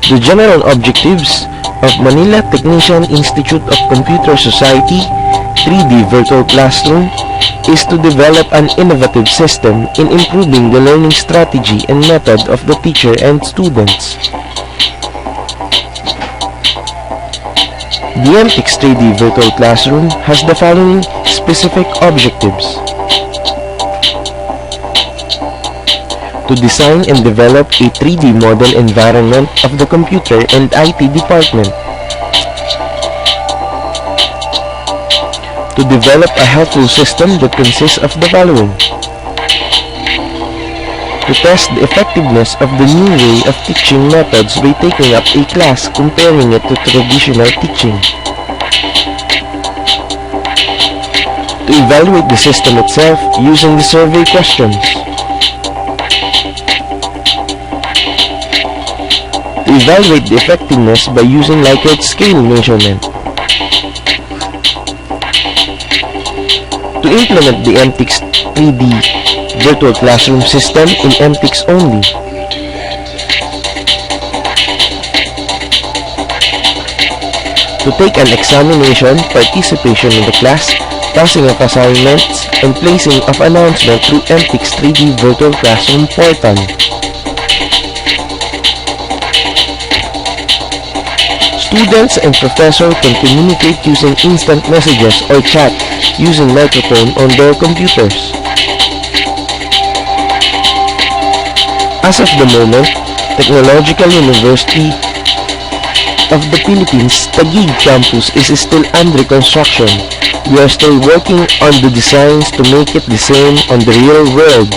The general objectives of Manila Technician Institute of Computer Society 3D Virtual Classroom is to develop an innovative system in improving the learning strategy and method of the teacher and students. The MTix 3D Virtual Classroom has the following specific objectives: to design and develop a 3D model environment of the computer and IT department, to develop a helpful system that consists of the following: to test the effectiveness of the new way of teaching methods by taking up a class comparing it to traditional teaching, to evaluate the system itself using the survey questions, to evaluate the effectiveness by using Likert scale measurement, to implement the MTix 3D Virtual Classroom system in MTix only, to take an examination, participation in the class, passing of assignments, and placing of announcement through MTix 3D Virtual Classroom portal. Students and professors can communicate using instant messages or chat using microphone on their computers. As of the moment, Technological University of the Philippines Taguig campus is still under construction. We are still working on the designs to make it the same on the real world.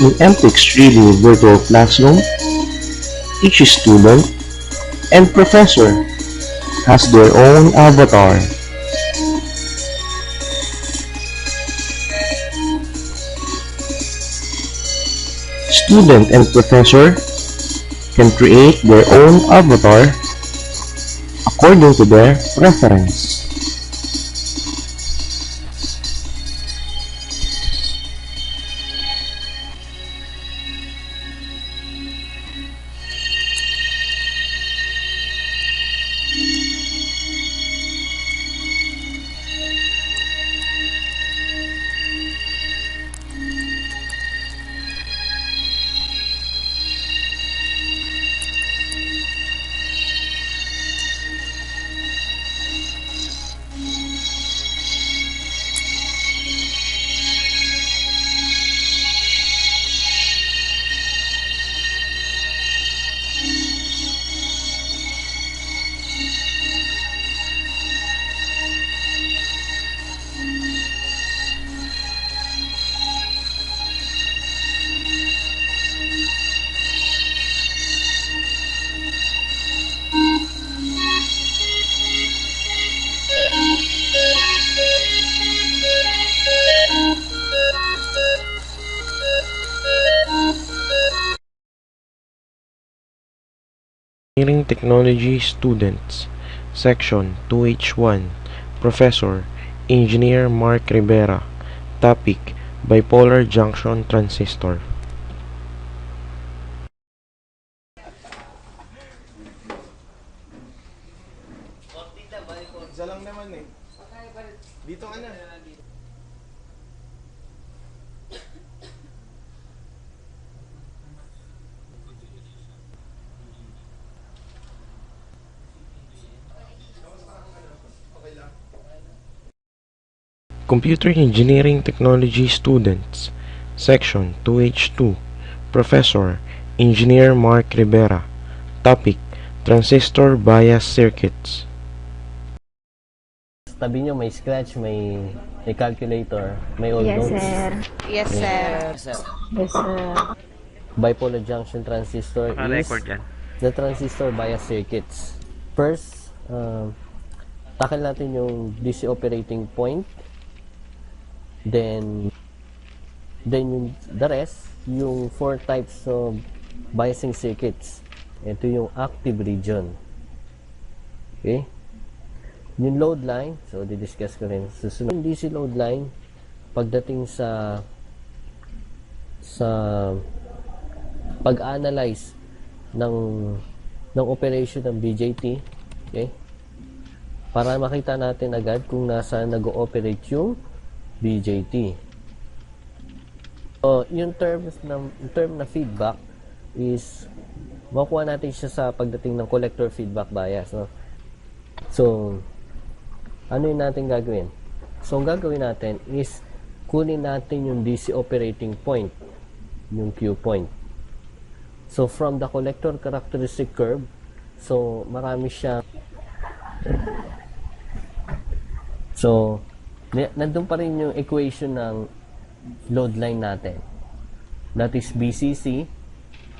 In MTix 3D Virtual Classroom, each student and professor has their own avatar. student and professor can create their own avatar according to their preference. Engineering Technology Students Section 2H1 Professor Engineer Mark Rivera. Topic: Bipolar Junction Transistor. Isa lang naman eh. Dito ka na. Computer Engineering Technology Students Section 2H2 Professor Engineer Mark Rivera. Topic: Transistor Bias Circuits. Tabi nyo may scratch, may calculator, may old Yes, notes. sir. Yes, sir. Yes, sir. Bipolar junction transistor is the transistor bias circuits. First, tackle natin yung DC operating point. Then yung the rest, yung 4 types of biasing circuits. Ito yung active region. Okay? Yung load line, so didiscuss ko rin. Susunod yung DC load line, pagdating sa pag-analyze ng operation ng BJT, okay? Para makita natin agad kung nasaan nag-ooperate yung BJT. So, yung term na feedback is makuha natin siya sa pagdating ng collector feedback bias, no? So, ano yung natin gagawin? So, ang gagawin natin is kunin natin yung DC operating point, yung Q point. So, from the collector characteristic curve, so, marami siya. So, nandun pa rin yung equation ng load line natin. That is BCC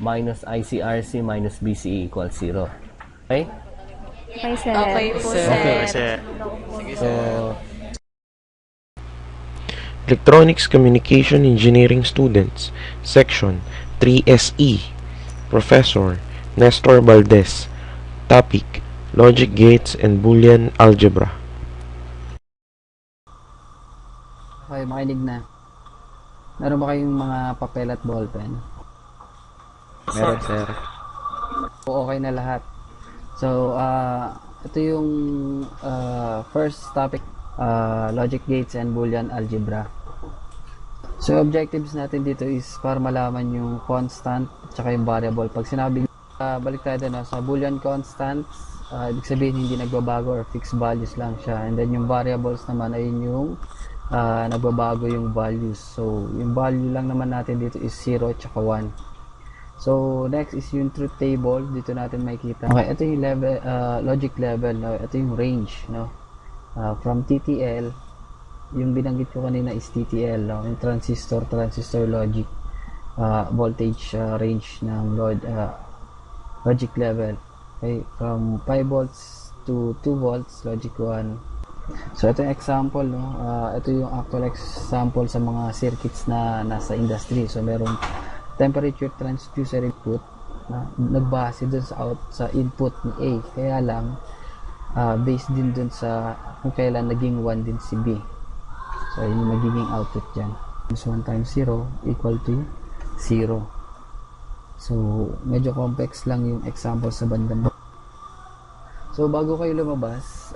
minus ICRC minus BCE equals 0. Okay? Okay, sir. Okay po, sir. Okay. So, Electronics Communication Engineering Students Section 3SE Professor Nestor Valdez. Topic: Logic Gates and Boolean Algebra. Okay, makinig na. Meron ba kayong mga papel at ballpen? Meron, sir. O okay na lahat. So, ito yung first topic, logic gates and Boolean algebra. So, objectives natin dito is para malaman yung constant at saka yung variable. Pag sinabing, balik tayo na sa Boolean constants, ibig sabihin hindi nagbabago or fixed values lang siya. And then yung variables naman ay yung nagbabago yung values. So, yung value lang naman natin dito is 0 at saka 1. So, next is yung truth table. Dito natin makikita. Okay, ito yung level, logic level. No? Ito yung range. No? From TTL, yung binanggit ko kanina is TTL. No? Yung transistor logic. Voltage range ng logic level. Okay, from 5 volts to 2 volts, logic 1. So, ito yung example. No? Ito yung actual example sa mga circuits na nasa industry. So, merong temperature transducer input na nagbase dun sa input ni A. Kaya lang, based din dun sa kung kailan naging 1 din si B. So, yun yung magiging output dyan. So, 1 times 0 equal to 0. So, medyo complex lang yung example sa bandang. So, bago kayo lumabas,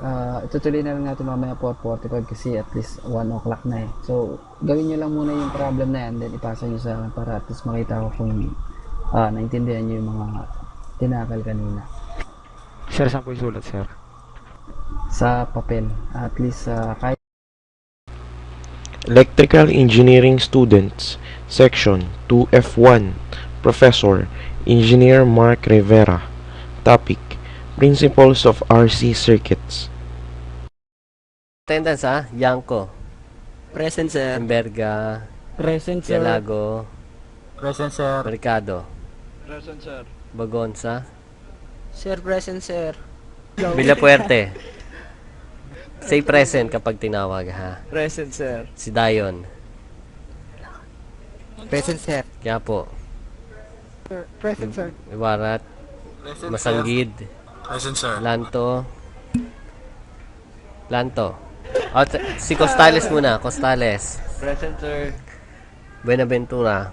itutuloy na lang natin mamaya 4:45 kasi at least 1 o'clock na eh. So, gawin nyo lang muna yung problem na yan, then ipasa nyo sa akin para at least makita ko kung naintindihan nyo yung mga tinakal kanina. Sir, saan po yung sulat, sir? Sa papel. At least, kahit Electrical Engineering Students, Section 2F1, Professor, Engineer Mark Rivera. Topic, Principles of RC Circuits. Attendance ha? Yanko, Present, sir. Emberga, Present, sir. Yalago, Present, sir. Mercado, Present, sir. Bagonza, Sir, present, sir. Villapuerte. Say present kapag tinawag ha. Present, sir. Si Dayon, Present, sir. Quiapo, Present, sir. Iwarat, Masanggid, Present, sir. Lanto. Si Costales muna, Costales. Present, sir. Buenaventura,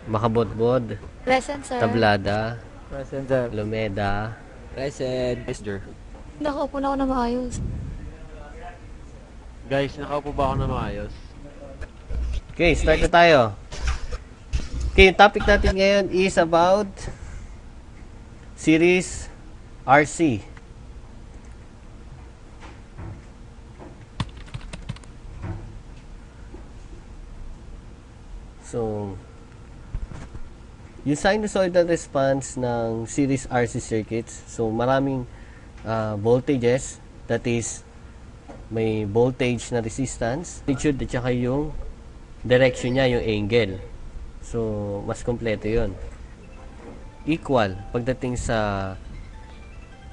Makabodbod, Present, sir. Tablada, Present, sir. Lumeda, Present. Yes, sir. Nakaupo na ako na maayos. Guys, nakaupo ba ako na maayos? Okay, start na tayo. Okay, yung topic natin ngayon is about series RC. So, yung sinusoidal response ng series RC circuits, so maraming voltages, that is, may voltage na resistance, attitude, at saka yung direction niya, yung angle. So, mas kompleto yun. Equal, pagdating sa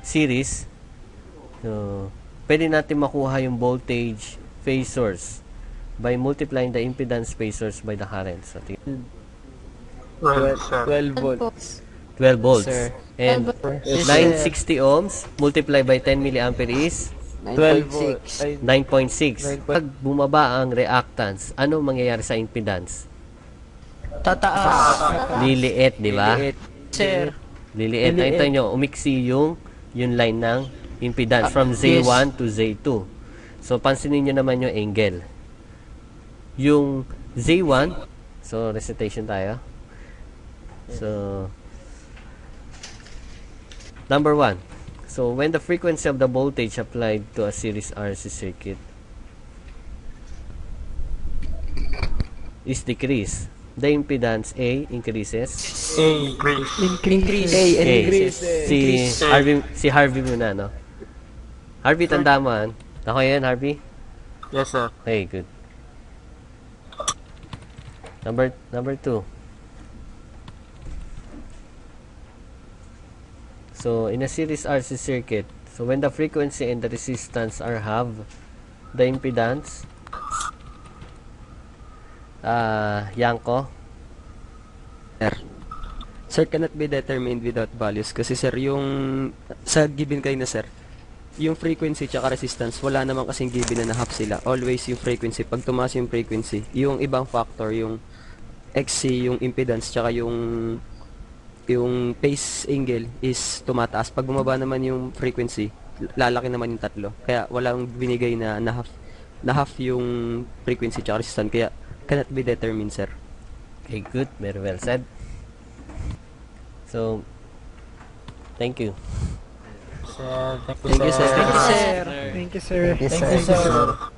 series, so, pwede natin makuha yung voltage phase source by multiplying the impedance phase source by the current. So, 12 volts. 12 volts. Sir. And 960 ohms multiplied by 10 milliampere is 12 volts. 9.6. Pag bumaba ang reactance, ano mangyayari sa impedance? Tataas. Liliit, di ba? Sir. Liliit. Nakita nyo, umiksi yung line ng impedance from Z1 to Z2. So, pansinin nyo naman yung angle. Yung Z1, so, recitation tayo. So, number 1. So, when the frequency of the voltage applied to a series RC circuit is decreased, the impedance A increases. Increase. A and A. increase. Si Harvey muna, no? Harvey, tanda mo, han? Ako yan, Harvey? Yes, sir. Okay, good. Number 2. So, in a series RC circuit, so when the frequency and the resistance are half, the impedance, Yanko, Sir, cannot be determined without values. Kasi, sir, yung sa given kayo na, sir, yung frequency tsaka resistance, wala naman kasing given na half sila. Always yung frequency. Pag tumaas yung frequency, yung ibang factor, yung XC, yung impedance, tsaka yung phase angle is tumataas. Pag bumaba naman yung frequency, lalaki naman yung tatlo. Kaya walang binigay na half yung frequency tsaka resistance. Kaya cannot be determined, sir. okay, good, very well said. So, thank you. Thank you, sir. Thank you, sir. Thank you, sir. Thank you, sir.